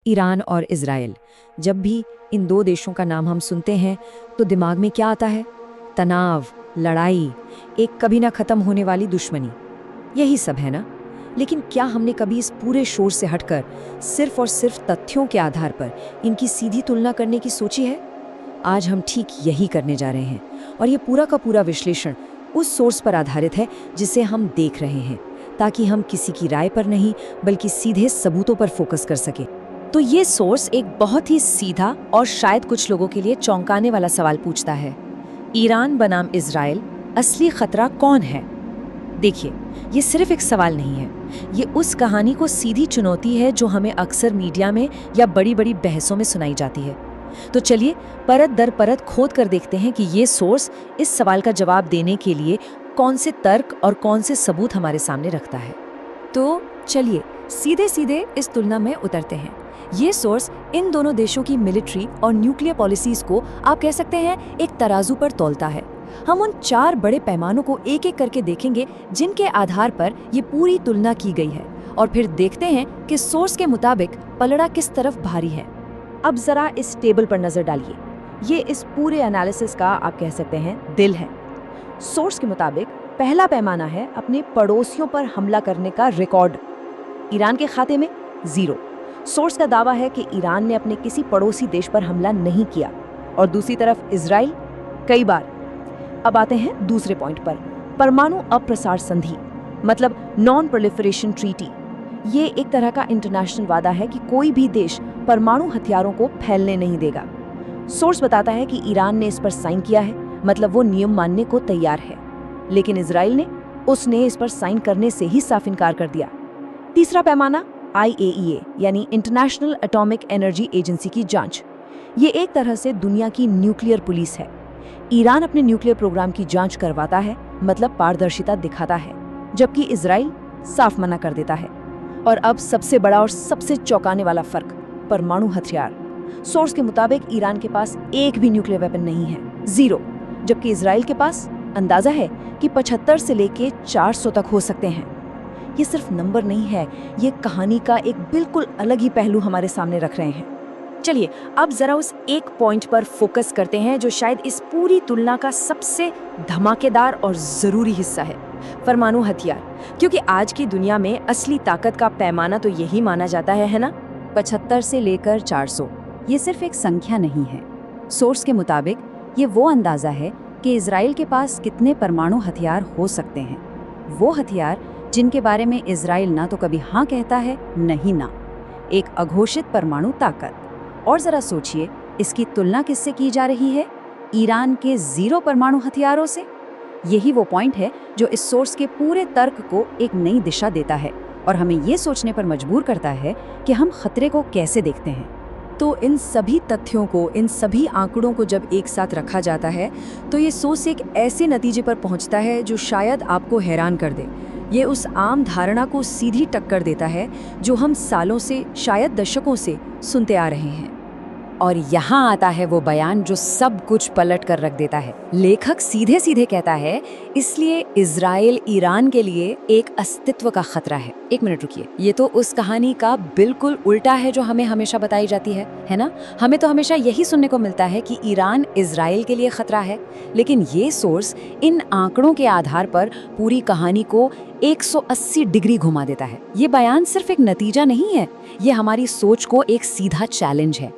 Iran और Israel. जब भी इन दो देशों का नाम हम सुनते हैं तो दिमाग में क्या आता है? तनाव, लड़ाई, एक कभी ना ख़त्म होने वाली दुश्मनी। यही सब है ना? लेकिन क्या हमने कभी इस पूरे शोर से हटकर सिर्फ और सिर्फ तथ्यों के आधार पर इनकी सीधी तुलना करने की सोची है? आज हम ठीक यही करने जा रहे हैं, और ये पूरा का पूरा विश्लेषण उस सोर्स पर आधारित है जिसे हम देख रहे हैं, ताकि हम किसी की राय पर नहीं बल्कि सीधे सबूतों पर फोकस कर सकें। तो ये सोर्स एक बहुत ही सीधा और शायद कुछ लोगों के लिए चौंकाने वाला सवाल पूछता है। ईरान बनाम इज़राइल, असली खतरा कौन है? देखिए, ये सिर्फ एक सवाल नहीं है, ये उस कहानी को सीधी चुनौती है जो हमें अक्सर मीडिया में या बड़ी बड़ी बहसों में सुनाई जाती है। तो चलिए परत दर परत खोद कर देखते हैं कि ये सोर्स इस सवाल का जवाब देने के लिए कौन से तर्क और कौन से सबूत हमारे सामने रखता है। तो चलिए सीधे सीधे इस तुलना में उतरते हैं। ये सोर्स इन दोनों देशों की मिलिट्री और न्यूक्लियर पॉलिसीज को आप कह सकते हैं एक तराजू पर तौलता है। हम उन 4 बड़े पैमानों को एक एक करके देखेंगे जिनके आधार पर ये पूरी तुलना की गई है, और फिर देखते हैं कि सोर्स के मुताबिक पलड़ा किस तरफ भारी है। अब जरा इस टेबल पर नजर डालिए। ये इस पूरे एनालिसिस का आप कह सकते हैं दिल है। सोर्स के मुताबिक पहला पैमाना है अपने पड़ोसियों पर हमला करने का रिकॉर्ड। ईरान के खाते में 0। सोर्स का दावा है कि ईरान ने अपने किसी पड़ोसी देश पर हमला नहीं किया, और दूसरी तरफ इजराइल कई बार। अब आते हैं दूसरे पॉइंट पर, परमाणु अप्रसार संधि, मतलब नॉन प्रोलिफरेशन ट्रीटी। ये एक तरह का इंटरनेशनल वादा है कि कोई भी देश परमाणु हथियारों को फैलने नहीं देगा। सोर्स बताता है कि ईरान ने इस पर साइन किया है, मतलब वो नियम मानने को तैयार है, लेकिन इजराइल उसने इस पर साइन करने से ही साफ इनकार कर दिया। तीसरा पैमाना IAEA यानी इंटरनेशनल एटॉमिक एनर्जी एजेंसी की जांच। ये एक तरह से दुनिया की न्यूक्लियर पुलिस है। ईरान अपने न्यूक्लियर प्रोग्राम की जांच करवाता है, मतलब पारदर्शिता दिखाता है, जबकि इजराइल साफ मना कर देता है। और अब सबसे बड़ा और सबसे चौंकाने वाला फर्क, परमाणु हथियार। सोर्स के मुताबिक ईरान के पास एक भी न्यूक्लियर वेपन नहीं है, 0, जबकि इजराइल के पास अंदाजा है कि 75 से लेके 400 तक हो सकते हैं। ये सिर्फ नंबर नहीं है, ये कहानी का एक बिल्कुल अलग ही पहलू हमारे सामने रख रहे हैं। चलिए अब जरा उस एक पॉइंट पर फोकस करते हैं जो शायद इस पूरी तुलना का सबसे धमाकेदार और जरूरी हिस्सा है, परमाणु हथियार। क्योंकि आज की दुनिया में असली ताकत का पैमाना तो यही माना जाता है ना? 75 से लेकर 400। ये सिर्फ एक संख्या नहीं है। सोर्स के मुताबिक ये वो अंदाजा है कि इजराइल के पास कितने परमाणु हथियार हो सकते हैं। वो हथियार जिनके बारे में इजराइल ना तो कभी हाँ कहता है, नहीं ना। एक अघोषित परमाणु ताकत। और जरा सोचिए, इसकी तुलना किससे की जा रही है? ईरान के 0 परमाणु हथियारों से। यही वो पॉइंट है जो इस सोर्स के पूरे तर्क को एक नई दिशा देता है और हमें ये सोचने पर मजबूर करता है कि हम खतरे को कैसे देखते हैं। तो इन सभी तथ्यों को, इन सभी आंकड़ों को जब एक साथ रखा जाता है तो ये सोच एक ऐसे नतीजे पर पहुंचता है जो शायद आपको हैरान कर दे। ये उस आम धारणा को सीधी टक्कर देता है जो हम सालों से, शायद दशकों से सुनते आ रहे हैं। और यहाँ आता है वो बयान जो सब कुछ पलट कर रख देता है। लेखक सीधे सीधे कहता है, इसलिए इजराइल ईरान के लिए एक अस्तित्व का खतरा है। एक मिनट रुकिए, ये तो उस कहानी का बिल्कुल उल्टा है जो हमें हमेशा बताई जाती है ना? हमें तो हमेशा यही सुनने को मिलता है कि ईरान इजराइल के लिए खतरा है, लेकिन ये सोर्स इन आंकड़ों के आधार पर पूरी कहानी को 180 डिग्री घुमा देता है। ये बयान सिर्फ एक नतीजा नहीं है, ये हमारी सोच को एक सीधा चैलेंज है।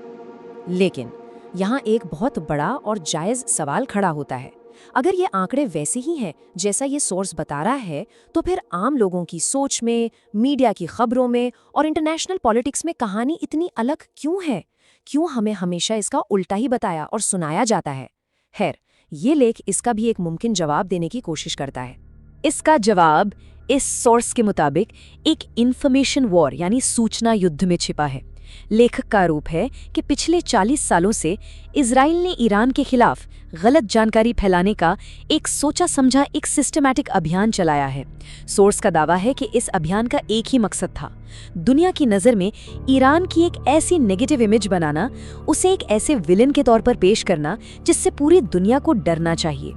लेकिन यहाँ एक बहुत बड़ा और जायज सवाल खड़ा होता है। अगर ये आंकड़े वैसे ही हैं जैसा ये सोर्स बता रहा है, तो फिर आम लोगों की सोच में, मीडिया की खबरों में और इंटरनेशनल पॉलिटिक्स में कहानी इतनी अलग क्यों है? क्यों हमें हमेशा इसका उल्टा ही बताया और सुनाया जाता है? खैर, ये लेख इसका भी एक मुमकिन जवाब देने की कोशिश करता है। इसका जवाब इस सोर्स के मुताबिक एक इंफॉर्मेशन वॉर यानी सूचना युद्ध में छिपा है। लेखक का आरोप है कि पिछले 40 सालों से इजराइल ने ईरान के खिलाफ गलत जानकारी फैलाने का एक सोचा समझा, एक सिस्टमैटिक अभियान चलाया है। सोर्स का दावा है कि इस अभियान का एक ही मकसद था, दुनिया की नज़र में ईरान की एक ऐसी नेगेटिव इमेज बनाना, उसे एक ऐसे विलेन के तौर पर पेश करना जिससे पूरी दुनिया को डरना चाहिए।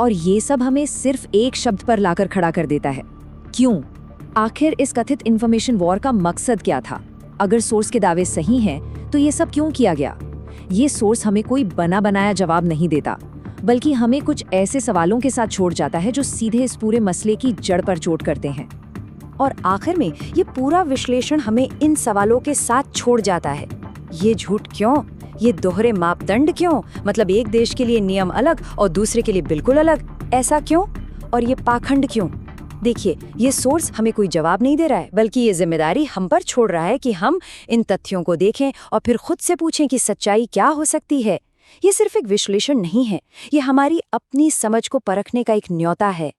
और ये सब हमें सिर्फ एक शब्द पर लाकर खड़ा कर देता है, क्यों? आखिर इस कथित इंफॉर्मेशन वॉर का मकसद क्या था? अगर सोर्स के दावे सही हैं, तो ये सब क्यों किया गया? ये सोर्स हमें कोई बना बनाया जवाब नहीं देता, बल्कि हमें कुछ ऐसे सवालों के साथ छोड़ जाता है जो सीधे इस पूरे मसले की जड़ पर चोट करते हैं। और आखिर में ये पूरा विश्लेषण हमें इन सवालों के साथ छोड़ जाता है। ये झूठ क्यों? ये दोहरे मापदंड क्यों? मतलब एक देश के लिए नियम अलग और दूसरे के लिए बिल्कुल अलग, ऐसा क्यों? और ये पाखंड क्यों? देखिए, ये सोर्स हमें कोई जवाब नहीं दे रहा है, बल्कि ये जिम्मेदारी हम पर छोड़ रहा है कि हम इन तथ्यों को देखें और फिर खुद से पूछें कि सच्चाई क्या हो सकती है। ये सिर्फ एक विश्लेषण नहीं है, ये हमारी अपनी समझ को परखने का एक न्योता है।